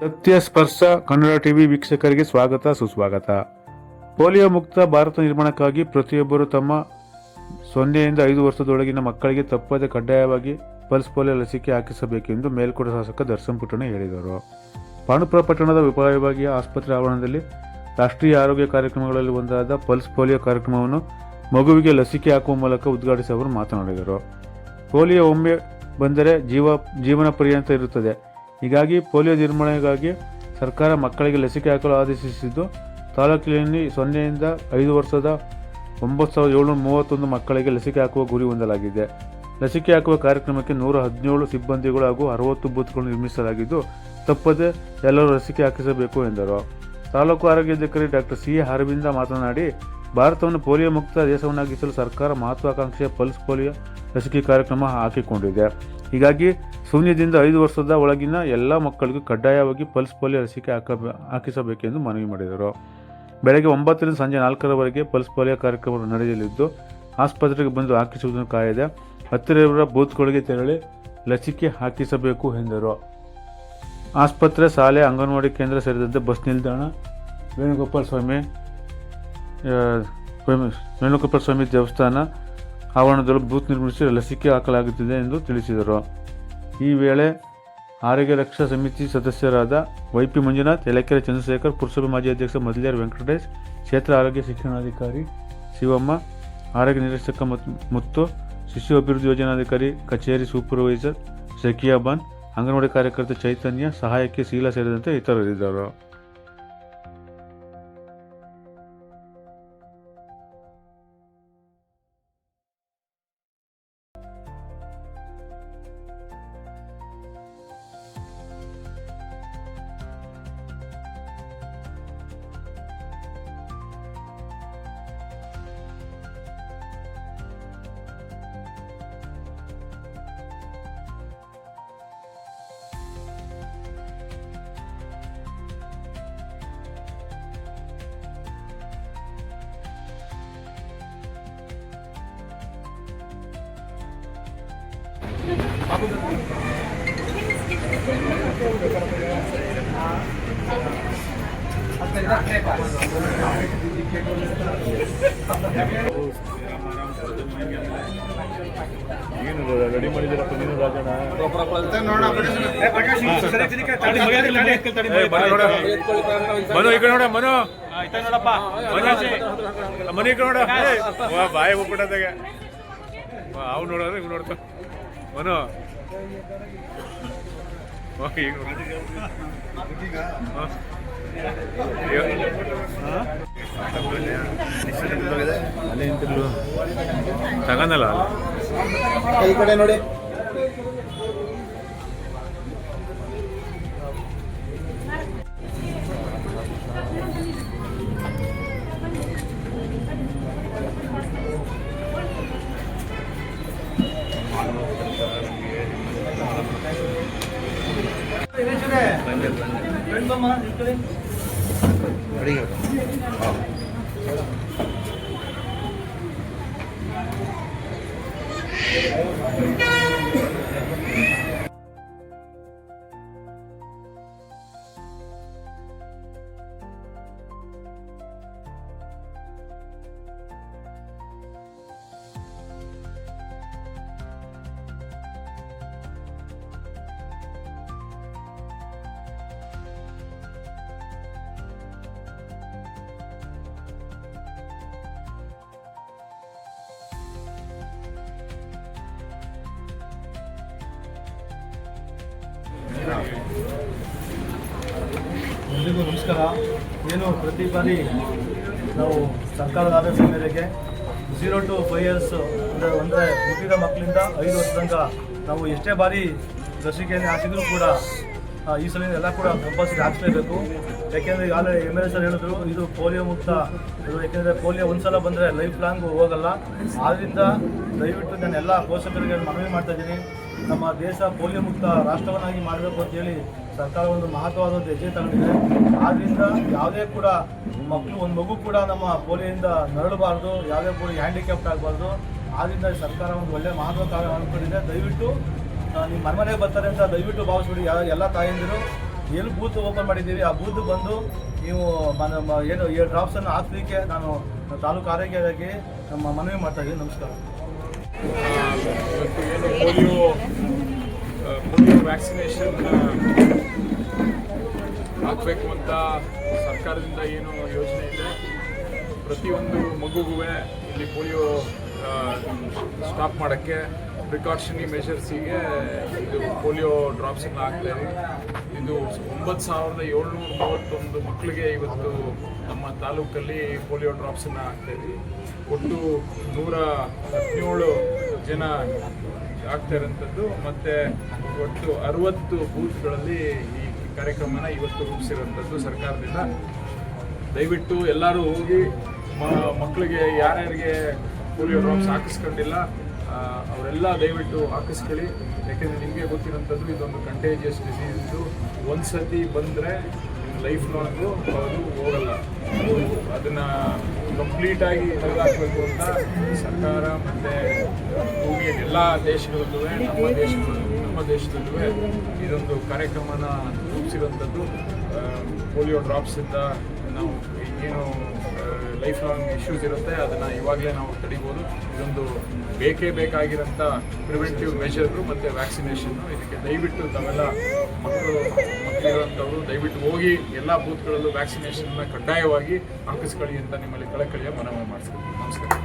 ಸತ್ಯ ಸ್ಪರ್ಶ ಕನ್ನಡ ಟಿವಿ ವೀಕ್ಷಕರಿಗೆ ಸ್ವಾಗತ ಸುಸ್ವಾಗತ. ಪೋಲಿಯೋ ಮುಕ್ತ ಭಾರತ ನಿರ್ಮಾಣಕ್ಕಾಗಿ ಪ್ರತಿಯೊಬ್ಬರು ತಮ್ಮ 0ಯಿಂದ 5 ವರ್ಷದೊಳಗಿನ ಮಕ್ಕಳಿಗೆ ತಪ್ಪದೆ ಕಡ್ಡಾಯವಾಗಿ ಪಲ್ಸ್ ಪೋಲಿಯೋ ಲಸಿಕೆ ಹಾಕಿಸಬೇಕೆಂದು ಮೇಲ್ಕೋಟೆ ಶಾಸಕ ದರ್ಶನ್ ಪುಟ್ಟಣ ಹೇಳಿದರು. ಪಾಂಡುಪುರ ಪಟ್ಟಣದ ಉಪವಿಭಾಗೀಯ ಆಸ್ಪತ್ರೆ ಆವರಣದಲ್ಲಿ ರಾಷ್ಟ್ರೀಯ ಆರೋಗ್ಯ ಕಾರ್ಯಕ್ರಮಗಳಲ್ಲಿ ಒಂದಾದ ಪಲ್ಸ್ ಪೋಲಿಯೋ ಕಾರ್ಯಕ್ರಮವನ್ನು ಮಗುವಿಗೆ ಲಸಿಕೆ ಹಾಕುವ ಮೂಲಕ ಉದ್ಘಾಟಿಸಿ ಅವರು ಮಾತನಾಡಿದರು. ಪೋಲಿಯೋ ಒಮ್ಮೆ ಬಂದರೆ ಜೀವನ ಪರ್ಯಂತ ಇರುತ್ತದೆ. ಹೀಗಾಗಿ ಪೋಲಿಯೋ ನಿರ್ಮೂಲನೆಗಾಗಿ ಸರ್ಕಾರ ಮಕ್ಕಳಿಗೆ ಲಸಿಕೆ ಹಾಕಲು ಆದೇಶಿಸಿದ್ದು, ತಾಲೂಕಿನಲ್ಲಿ 0ಯಿಂದ 5 ವರ್ಷದ 9731 ಮಕ್ಕಳಿಗೆ ಲಸಿಕೆ ಹಾಕುವ ಗುರಿ ಹೊಂದಲಾಗಿದೆ. ಲಸಿಕೆ ಹಾಕುವ ಕಾರ್ಯಕ್ರಮಕ್ಕೆ 117 ಸಿಬ್ಬಂದಿಗಳು ಹಾಗೂ 60 ಬೂತ್ಗಳನ್ನು ನಿರ್ಮಿಸಲಾಗಿದ್ದು, ತಪ್ಪದೆ ಎಲ್ಲರೂ ಲಸಿಕೆ ಹಾಕಿಸಬೇಕು ಎಂದರು. ತಾಲೂಕು ಆರೋಗ್ಯಾಧಿಕಾರಿ ಡಾಕ್ಟರ್ ಸಿ. ಅರವಿಂದ ಮಾತನಾಡಿ, ಭಾರತವನ್ನು ಪೋಲಿಯೋ ಮುಕ್ತ ದೇಶವನ್ನಾಗಿಸಲು ಸರ್ಕಾರ ಮಹತ್ವಾಕಾಂಕ್ಷೆಯ ಪಲ್ಸ್ ಪೋಲಿಯೋ ಲಸಿಕೆ ಕಾರ್ಯಕ್ರಮ ಹಾಕಿಕೊಂಡಿದೆ. ಹೀಗಾಗಿ 0ದಿಂದ 5 ವರ್ಷದ ಒಳಗಿನ ಎಲ್ಲ ಮಕ್ಕಳಿಗೂ ಕಡ್ಡಾಯವಾಗಿ ಪಲ್ಸ್ ಪೋಲಿಯೋ ಲಸಿಕೆ ಹಾಕಿಸಬೇಕೆಂದು ಮನವಿ ಮಾಡಿದರು. ಬೆಳಗ್ಗೆ 9ರಿಂದ ಸಂಜೆ 4ರವರೆಗೆ ಪಲ್ಸ್ ಪೋಲಿಯೋ ಕಾರ್ಯಕ್ರಮ ನಡೆಯಲಿದ್ದು, ಆಸ್ಪತ್ರೆಗೆ ಬಂದು ಹಾಕಿಸುವುದನ್ನು ಕಾಯದೆ ಹತ್ತಿರವಿರುವ ಬೂತ್ಗಳಿಗೆ ತೆರಳಿ ಲಸಿಕೆ ಹಾಕಿಸಬೇಕು ಎಂದರು. ಆಸ್ಪತ್ರೆ, ಶಾಲೆ, ಅಂಗನವಾಡಿ ಕೇಂದ್ರ ಸೇರಿದಂತೆ ಬಸ್ ನಿಲ್ದಾಣ, ವೇಣುಗೋಪಾಲ ಸ್ವಾಮಿ ದೇವಸ್ಥಾನ ಆವರಣದಲ್ಲೂ ಬೂತ್ ನಿರ್ಮಿಸಿ ಲಸಿಕೆ ಹಾಕಲಾಗುತ್ತಿದೆ ಎಂದು ತಿಳಿಸಿದರು. ಈ ವೇಳೆ ಆರೋಗ್ಯ ರಕ್ಷಾ ಸಮಿತಿ ಸದಸ್ಯರಾದ ವೈಪಿ ಮಂಜುನಾಥ್, ಯಲಕೆರೆ ಚಂದ್ರಶೇಖರ್, ಪುರಸಭೆ ಮಾಜಿ ಅಧ್ಯಕ್ಷ ಮದ್ಲಿಯಾರ್ ವೆಂಕಟೇಶ್, ಕ್ಷೇತ್ರ ಆರೋಗ್ಯ ಶಿಕ್ಷಣಾಧಿಕಾರಿ ಶಿವಮ್ಮ, ಆರೋಗ್ಯ ನಿರೀಕ್ಷಕ ಮುತ್ತು, ಶಿಶು ಅಭಿವೃದ್ಧಿ ಯೋಜನಾಧಿಕಾರಿ ಕಚೇರಿ ಸೂಪರ್ವೈಸರ್ ಶಕಿಯಾ ಬಾನ್, ಅಂಗನವಾಡಿ ಕಾರ್ಯಕರ್ತೆ ಚೈತನ್ಯ, ಸಹಾಯಕಿ ಶೀಲಾ ಸೇರಿದಂತೆ ಇತರರಿದ್ದರು. ಏನು ರೆಡಿ ಮಾಡಿದ್ದೀರಪ್ಪ ನೀನು ರಾಜಣ್ಣ? ಮನು ಈ ಕಡೆ ನೋಡ, ಮನು ನೋಡಪ್ಪ, ಮನು ಈ ಕಡೆ ನೋಡ, ಬಾಯಿ ಹೋಗ್ಬಿಟ್ಟದಾಗ ಅವ್ ನೋಡೋದ್ರೆ ಇವ್ ನೋಡ್ತಾ ಮನು ಈಗ ಅಲ್ಲೇ ನಿಂತಿರ್ಲು ತಗೊಂಡಲ್ಲ ಈ ಕಡೆ ನೋಡಿ. ಎಲ್ರಿಗೂ ನಮಸ್ಕಾರ. ಏನು ಪ್ರತಿ ಬಾರಿ ನಾವು ಸರ್ಕಾರದ ಆದೇಶ ಮೇರೆಗೆ 0 to 5 years ಅಂದರೆ ಹುಟ್ಟಿದ ಮಕ್ಕಳಿಂದ 5 ವರ್ಷ ತನಕ ನಾವು ಎಷ್ಟೇ ಬಾರಿ ಲಸಿಕೆಯನ್ನು ಹಾಕಿದರೂ ಕೂಡ ಈ ಸಲ ಎಲ್ಲ ಕೂಡ ಕಂಪಲ್ಸರಿ ಹಾಕಿಸಲೇಬೇಕು. ಯಾಕೆಂದರೆ ಈಗಾಗಲೇ MLA ಹೇಳಿದ್ರು, ಇದು ಪೋಲಿಯೋ ಮುಕ್ತ. ಯಾಕೆಂದರೆ ಪೋಲಿಯೋ ಒಂದ್ಸಲ ಬಂದರೆ ಲೈಫ್ ಲಾಂಗ್ ಹೋಗಲ್ಲ. ಆದ್ದರಿಂದ ದಯವಿಟ್ಟು ನಾನು ಎಲ್ಲ ಪೋಷಕರಿಗೆ ಮನವಿ ಮಾಡ್ತಾ ಇದ್ದೀನಿ, ನಮ್ಮ ದೇಶ ಪೋಲಿಯೋ ಮುಕ್ತ ರಾಷ್ಟ್ರವನ್ನಾಗಿ ಮಾಡಬೇಕು ಅಂತೇಳಿ ಸರ್ಕಾರ ಒಂದು ಮಹತ್ವವಾದ ಹೆಜ್ಜೆ ತಗೊಂಡಿದೆ. ಆದ್ದರಿಂದ ಯಾವುದೇ ಕೂಡ ಒಂದು ಮಗು ಕೂಡ ನಮ್ಮ ಪೋಲಿಯೋದಿಂದ ನರಳಬಾರ್ದು, ಯಾವುದೇ ಪೋಲಿಯೋ ಹ್ಯಾಂಡಿಕ್ಯಾಪ್ಟ್ ಆಗಬಾರ್ದು. ಆದ್ದರಿಂದ ಸರ್ಕಾರ ಒಂದು ಒಳ್ಳೆಯ ಮಹತ್ವ ಅಂದ್ಕೊಂಡಿದೆ. ದಯವಿಟ್ಟು ನಿಮ್ಮ ಮನೆಗೆ ಬರ್ತಾರೆ ಅಂತ ದಯವಿಟ್ಟು ಭಾವಿಸ್ಬಿಡಿ ಎಲ್ಲ ತಾಯಂದಿರು. ಎಲ್ಲಿ ಬೂತ್ ಓಪನ್ ಮಾಡಿದ್ದೀವಿ ಆ ಬೂತ್ ಬಂದು ನೀವು ಏನು ಈ ಡ್ರಾಪ್ಸನ್ನು ಹಾಕ್ಲಿಕ್ಕೆ ನಾನು ತಾಲೂಕು ಆರೋಗ್ಯವಾಗಿ ನಮ್ಮ ಮನವಿ ಮಾಡ್ತಾ ಇದ್ದೀನಿ. ನಮಸ್ಕಾರ. ಇವತ್ತು ಏನು ಪೋಲಿಯೋ ವ್ಯಾಕ್ಸಿನೇಷನ್ ಹಾಕಬೇಕು ಅಂತ ಸರ್ಕಾರದಿಂದ ಏನು ಯೋಜನೆ ಇದೆ, ಪ್ರತಿಯೊಂದು ಮಗುಗೂ ಇಲ್ಲಿ ಪೋಲಿಯೋ ಸ್ಟಾಪ್ ಮಾಡೋಕ್ಕೆ ಪ್ರಿಕಾಷನರಿ ಮೆಷರ್ಸಿಗೆ ಇದು ಪೋಲಿಯೋ ಡ್ರಾಪ್ಸನ್ನು ಹಾಕ್ತಾ ಇದ್ದೀವಿ. ಇದು 9,731 ಮಕ್ಕಳಿಗೆ ಇವತ್ತು ನಮ್ಮ ತಾಲೂಕಲ್ಲಿ ಪೋಲಿಯೋ ಡ್ರಾಪ್ಸನ್ನು ಹಾಕ್ತಾ ಇದ್ದೀವಿ. ಒಟ್ಟು 117 ಜನ ಆಗ್ತಾ ಇರೋಂಥದ್ದು, ಮತ್ತು ಒಟ್ಟು 60 ಬೂತ್ಗಳಲ್ಲಿ ಈ ಕಾರ್ಯಕ್ರಮನ ಇವತ್ತು ರೂಪಿಸಿರೋಂಥದ್ದು ಸರ್ಕಾರದಿಂದ. ದಯವಿಟ್ಟು ಎಲ್ಲರೂ ಹೋಗಿ ಮಕ್ಕಳಿಗೆ ಯಾರ್ಯಾರಿಗೆ ಪೋಲಿಯೋ ಡ್ರಾಪ್ಸ್ ಹಾಕಿಸ್ಕೊಂಡಿಲ್ಲ ಅವರೆಲ್ಲ ದಯವಿಟ್ಟು ಹಾಕಿಸ್ಕೊಳ್ಳಿ. ಯಾಕೆಂದರೆ ನಿಮಗೆ ಗೊತ್ತಿರೋಂಥದ್ದು ಇದೊಂದು ಕಂಟೇಜಿಯಸ್ ಡಿಸೀಸ್. ಇದು ಒಂದು ಸತಿ ಬಂದರೆ ಲೈಫ್ ಲಾಂಗು ಅದು ಹೋಗಲ್ಲ. ಅದನ್ನು ಕಂಪ್ಲೀಟಾಗಿ ತೆಗೆದುಹಾಕಬೇಕು ಅಂತ ಸರ್ಕಾರ ಮತ್ತು ಭೂಮಿಯ ಎಲ್ಲ ದೇಶಗಳಲ್ಲೂ ನಮ್ಮ ದೇಶದಲ್ಲೂ ಇದೊಂದು ಕಾರ್ಯಕ್ರಮನ ರೂಪಿಸಿರೋಂಥದ್ದು. ಪೋಲಿಯೋ ಡ್ರಾಪ್ಸಿಂದ ನಾವು ಏನು ಲೈಫ್ ಲಾಂಗ್ ಇಶ್ಯೂಸ್ ಇರುತ್ತೆ ಅದನ್ನು ಇವಾಗಲೇ ನಾವು ತಡಿಬೋದು. ಇದೊಂದು ಬೇಕಾಗಿರೋಂಥ ಪ್ರಿವೆಂಟಿವ್ ಮೆಷರು ಮತ್ತು ವ್ಯಾಕ್ಸಿನೇಷನ್ನು. ಇದಕ್ಕೆ ದಯವಿಟ್ಟು ತಾವೆಲ್ಲ ಮಕ್ಕಳಿರುವಂಥವ್ರು ದಯವಿಟ್ಟು ಹೋಗಿ ಎಲ್ಲ ಬೂತ್ಗಳಲ್ಲೂ ವ್ಯಾಕ್ಸಿನೇಷನ್ನ ಕಡ್ಡಾಯವಾಗಿ ಹಾಕಿಸ್ಕೊಳ್ಳಿ ಅಂತ ನಿಮ್ಮಲ್ಲಿ ಕಳಕಳಿಯ ಮನವಿ ಮಾಡಿಸ್ತೀನಿ. ನಮಸ್ಕಾರ.